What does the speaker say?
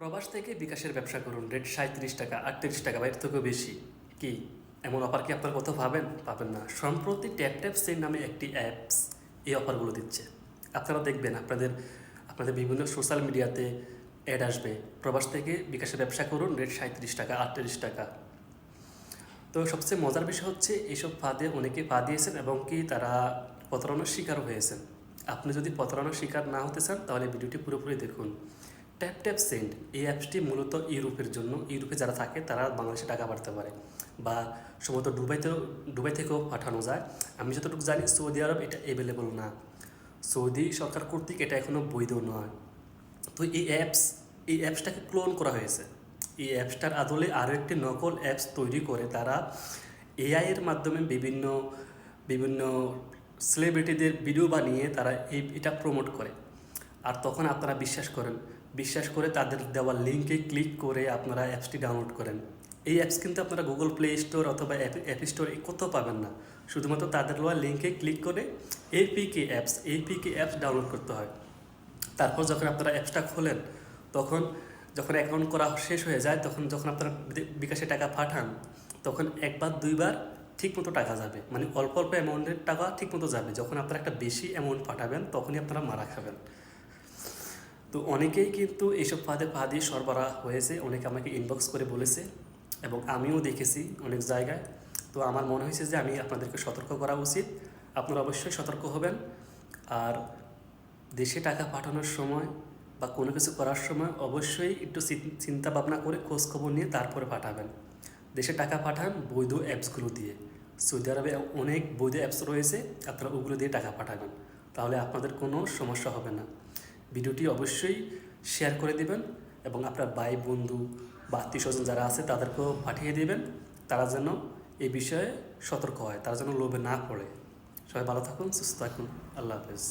প্রবাস থেকে বিকাশের ব্যবসা করুন, রেট ৩৭ টাকা ৩৮ টাকা বা এর থেকেও বেশি। কি এমন অফার কি আপনার কোথাও পাবেন না। সম্প্রতি ট্যাপ ট্যাপ সেন্ড নামে একটি অ্যাপস এই অফারগুলো দিচ্ছে। আপনারা দেখবেন আপনাদের আপনাদের বিভিন্ন সোশ্যাল মিডিয়াতে অ্যাড আসবে, প্রবাস থেকে বিকাশের ব্যবসা করুন, রেট ৩৭ টাকা ৩৮ টাকা। তো সবচেয়ে মজার বিষয় হচ্ছে এইসব ফাঁদে অনেকে পা দিয়েছেন এবং কি তারা প্রতারণার শিকার হয়েছেন। আপনি যদি প্রতারণার শিকার না হতে চান তাহলে ভিডিওটি পুরোপুরি দেখুন। ট্যাপ ট্যাপ সেন্ড এই অ্যাপসটি মূলত ইউরোপের জন্য। ইউরোপে যারা থাকে তারা বাংলাদেশে টাকা পাঠাতে পারে বা সম্ভবত দুবাই থেকেও পাঠানো যায়। আমি যতটুকু জানি সৌদি আরব এটা অ্যাভেলেবল না, সৌদি সরকার কর্তৃক এটা এখনও বৈধ নয়। তো এই অ্যাপসটাকে ক্লোন করা হয়েছে। এই অ্যাপসটার আদলে আরও একটি নকল অ্যাপস তৈরি করে তারা এআইয়ের মাধ্যমে বিভিন্ন বিভিন্ন সেলিব্রিটিদের ভিডিও বানিয়ে তারা এটা প্রমোট করে। আর তখন আপনারা বিশ্বাস করে তাদের দেওয়া লিঙ্কে ক্লিক করে আপনারা অ্যাপসটি ডাউনলোড করেন। এই অ্যাপস কিন্তু আপনারা গুগল প্লে স্টোর অথবা অ্যাপ স্টোরে কোথাও পাবেন না। শুধুমাত্র তাদের দেওয়া লিঙ্কে ক্লিক করে এপিকে অ্যাপস ডাউনলোড করতে হয়। তারপর যখন আপনারা অ্যাপসটা খোলেন, তখন যখন অ্যাকাউন্ট করা শেষ হয়ে যায়, যখন আপনারা বিকাশে টাকা পাঠান, তখন একবার দুইবার ঠিকমতো টাকা যাবে, মানে অল্প অল্প অ্যামাউন্টের টাকা ঠিকমতো যাবে। যখন আপনারা একটা বেশি অ্যামাউন্ট পাঠাবেন তখনই আপনারা মারা খাবেন। তো অনেকেই কিন্তু এইসব ফাঁদে পা দিয়ে সরবরাহ হয়েছে, অনেকে আমাকে ইনবক্স করে বলেছে এবং আমিও দেখেছি অনেক জায়গায়। তো আমার মনে হয়েছে যে আমি আপনাদেরকে সতর্ক করা উচিত। আপনারা অবশ্যই সতর্ক হবেন। আর দেশে টাকা পাঠানোর সময় বা কোনো কিছু করার সময় অবশ্যই একটু চিন্তা ভাবনা করে খোঁজখবর নিয়ে তারপরে পাঠাবেন। দেশে টাকা পাঠান বৈধ অ্যাপসগুলো দিয়ে। সৌদি আরবে অনেক বৈধ অ্যাপস রয়েছে, আপনারা ওগুলো দিয়ে টাকা পাঠাবেন, তাহলে আপনাদের কোনো সমস্যা হবে না। ভিডিওটি অবশ্যই শেয়ার করে দেবেন এবং আপনার ভাই বন্ধু বা আত্মীয় স্বজন যারা আছে তাদেরকেও পাঠিয়ে দেবেন, তারা যেন এই বিষয়ে সতর্ক হয়, তারা যেন লোভে না পড়ে। সবাই ভালো থাকুন, সুস্থ থাকুন। আল্লাহ হাফেজ।